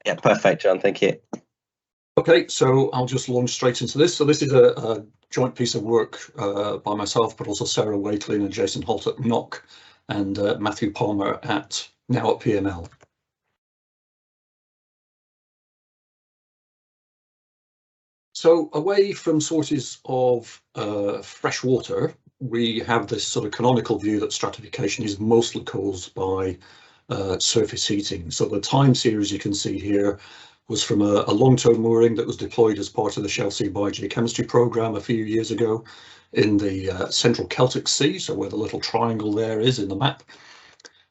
Yeah, perfect, John. Thank you. Okay, so I'll just launch straight into this. So this is a joint piece of work by myself, but also Sarah Wakelin and Jason Holt at NOC and Matthew Palmer now at PML. So away from sources of fresh water, we have this sort of canonical view that stratification is mostly caused by surface heating. So the time series you can see here was from a long-term mooring that was deployed as part of the Shell Sea biogeochemistry program a few years ago in the central Celtic Sea, so where the little triangle there is in the map.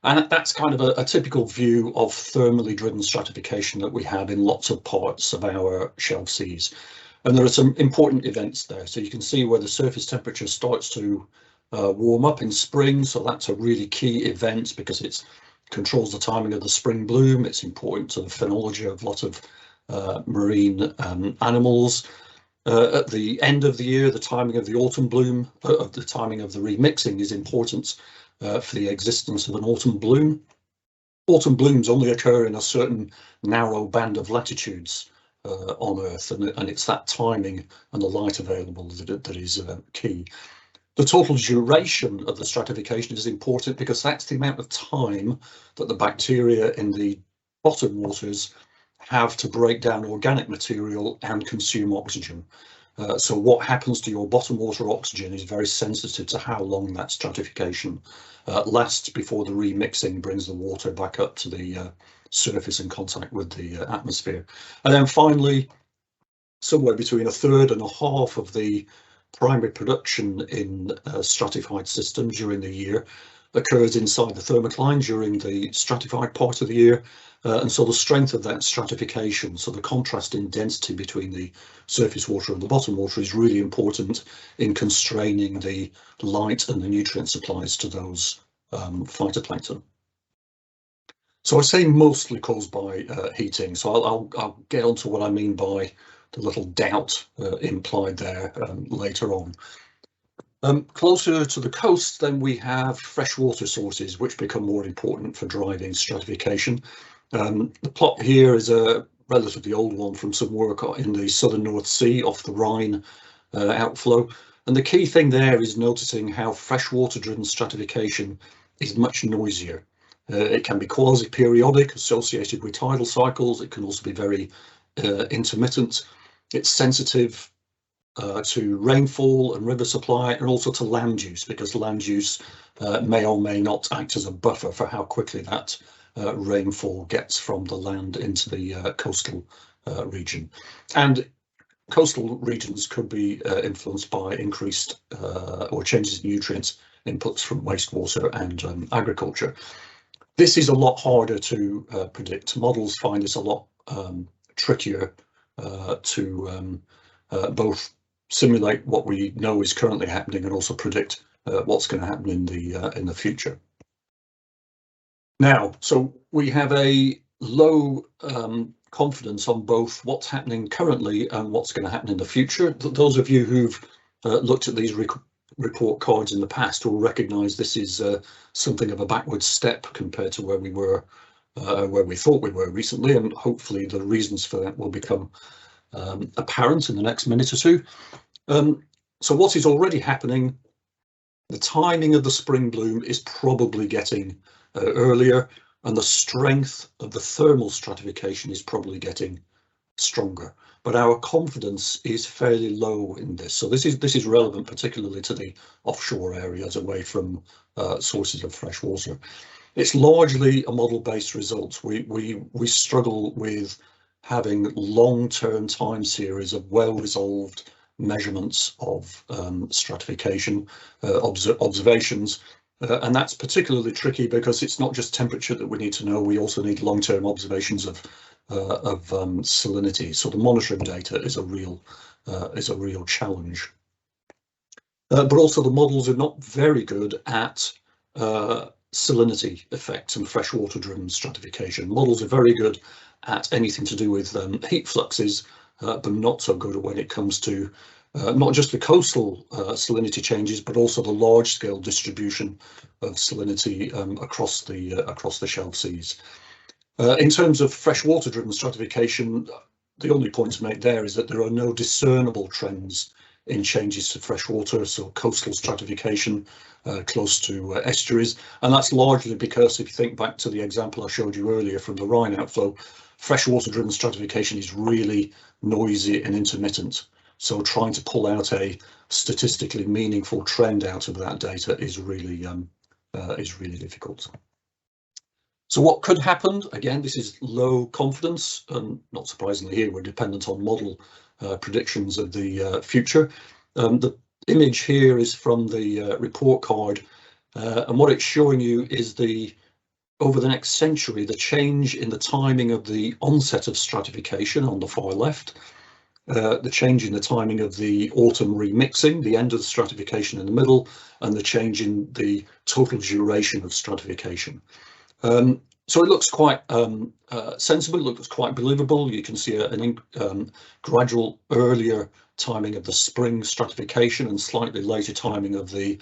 And that's kind of a typical view of thermally driven stratification that we have in lots of parts of our shelf seas. And there are some important events there. So you can see where the surface temperature starts to warm up in spring. So that's a really key event because it controls the timing of the spring bloom. It's important to the phenology of lots of marine animals. At the end of the year, the timing of the autumn bloom, the timing of the remixing is important for the existence of an autumn bloom. Autumn blooms only occur in a certain narrow band of latitudes on Earth, and it's that timing and the light available that is key. The total duration of the stratification is important because that's the amount of time that the bacteria in the bottom waters have to break down organic material and consume oxygen. So what happens to your bottom water oxygen is very sensitive to how long that stratification lasts before the remixing brings the water back up to the surface in contact with the atmosphere. And then finally, somewhere between a third and a half of the primary production in stratified systems during the year occurs inside the thermocline during the stratified part of the year. And so the strength of that stratification, so the contrast in density between the surface water and the bottom water, is really important in constraining the light and the nutrient supplies to those phytoplankton. So I say mostly caused by heating, so I'll get onto what I mean by the little doubt implied there later on. Closer to the coast, then we have freshwater sources, which become more important for driving stratification. The plot here is a relatively old one from some work in the southern North Sea off the Rhine outflow. And the key thing there is noticing how freshwater-driven stratification is much noisier. It can be quasi-periodic, associated with tidal cycles. It can also be very intermittent. It's sensitive to rainfall and river supply, and also to land use, because land use may or may not act as a buffer for how quickly that rainfall gets from the land into the coastal region. And coastal regions could be influenced by increased or changes in nutrients inputs from wastewater and agriculture. This is a lot harder to predict. Models find this a lot trickier to both simulate what we know is currently happening and also predict what's going to happen in the future. Now, so we have a low confidence on both what's happening currently and what's going to happen in the future. Those of you who've looked at these report cards in the past will recognise this is something of a backward step compared to where we were, where we thought we were recently, and hopefully the reasons for that will become apparent in the next minute or two. So what is already happening, the timing of the spring bloom is probably getting earlier, and the strength of the thermal stratification is probably getting stronger. But our confidence is fairly low in this. So this is relevant particularly to the offshore areas away from sources of fresh water. It's largely a model-based result. We struggle with having long-term time series of well-resolved measurements of stratification observations. And that's particularly tricky because it's not just temperature that we need to know. We also need long-term observations of salinity. So the monitoring data is a real challenge. But also the models are not very good at salinity effects and freshwater-driven stratification. Models are very good at anything to do with heat fluxes, but not so good when it comes to not just the coastal salinity changes, but also the large-scale distribution of salinity across the shelf seas. In terms of freshwater driven stratification, the only point to make there is that there are no discernible trends in changes to freshwater, so coastal stratification close to estuaries, and that's largely because if you think back to the example I showed you earlier from the Rhine outflow, freshwater driven stratification is really noisy and intermittent, so trying to pull out a statistically meaningful trend out of that data is really difficult. So what could happen? Again, this is low confidence, and not surprisingly here we're dependent on model predictions of the future. The image here is from the report card, and what it's showing you is over the next century, the change in the timing of the onset of stratification on the far left, the change in the timing of the autumn remixing, the end of the stratification in the middle, and the change in the total duration of stratification. So it looks quite sensible, it looks quite believable. You can see a gradual earlier timing of the spring stratification and slightly later timing of the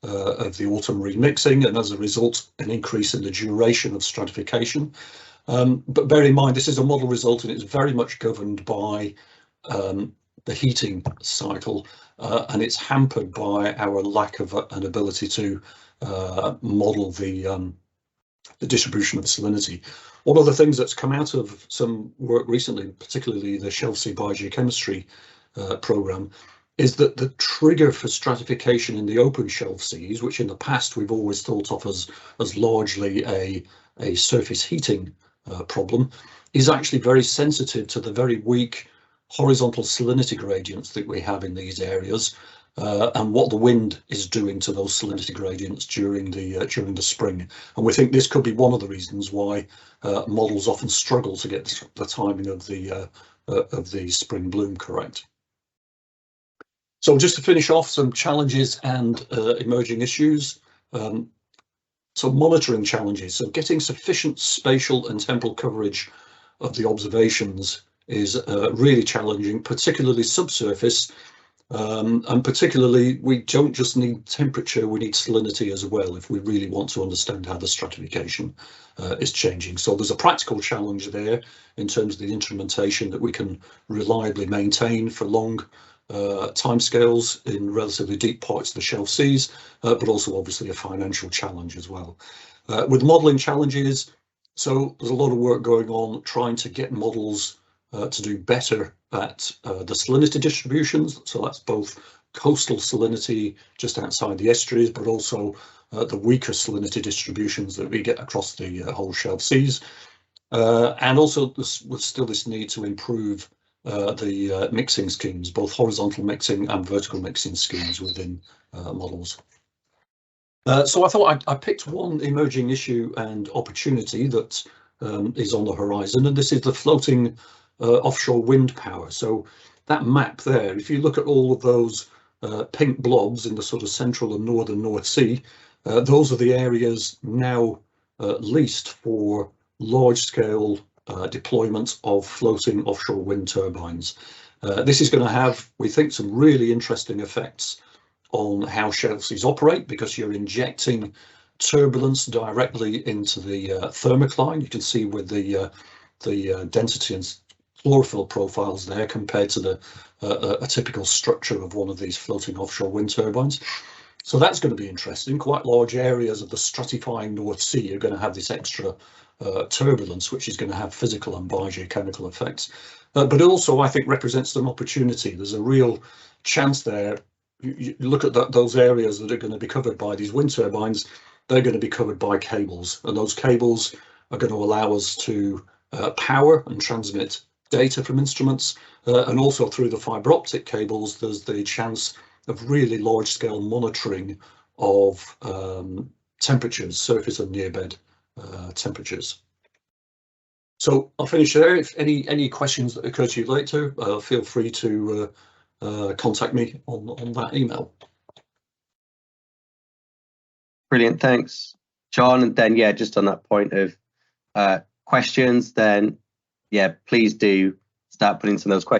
autumn remixing, and as a result an increase in the duration of stratification. But bear in mind this is a model result and it's very much governed by the heating cycle, and it's hampered by our lack of an ability to model the distribution of salinity. One of the things that's come out of some work recently, particularly the shelf sea biogeochemistry program, is that the trigger for stratification in the open shelf seas, which in the past we've always thought of as largely a surface heating problem, is actually very sensitive to the very weak horizontal salinity gradients that we have in these areas, and what the wind is doing to those salinity gradients during the spring. And we think this could be one of the reasons why models often struggle to get the timing of the spring bloom correct. So just to finish off, some challenges and emerging issues. So monitoring challenges. So getting sufficient spatial and temporal coverage of the observations is really challenging, particularly subsurface. And particularly, we don't just need temperature, we need salinity as well if we really want to understand how the stratification is changing. So there's a practical challenge there in terms of the instrumentation that we can reliably maintain for long timescales in relatively deep parts of the shelf seas, but also obviously a financial challenge as well. With modelling challenges, so there's a lot of work going on trying to get models to do better at the salinity distributions. So that's both coastal salinity just outside the estuaries, but also the weaker salinity distributions that we get across the whole shelf seas. And also with still this need to improve the mixing schemes, both horizontal mixing and vertical mixing schemes within models. So I thought I picked one emerging issue and opportunity that is on the horizon, and this is the floating offshore wind power. So that map there, if you look at all of those pink blobs in the sort of central and northern North Sea, those are the areas now leased for large-scale deployment of floating offshore wind turbines. This is going to have, we think, some really interesting effects on how shelf seas operate, because you're injecting turbulence directly into the thermocline. You can see with the density and chlorophyll profiles there compared to a typical structure of one of these floating offshore wind turbines. So that's going to be interesting. Quite large areas of the stratifying North Sea are going to have this extra turbulence, which is going to have physical and biogeochemical effects. But it also, I think, represents an opportunity. There's a real chance there. You look at those areas that are going to be covered by these wind turbines, they're going to be covered by cables, and those cables are going to allow us to power and transmit data from instruments, and also through the fibre optic cables there's the chance of really large scale monitoring of temperatures, surface and near bed temperatures. So I'll finish there. If any questions that occur to you later, feel free to contact me on that email. Brilliant, thanks, John. And then, yeah, just on that point of questions, then, yeah, please do start putting some of those questions.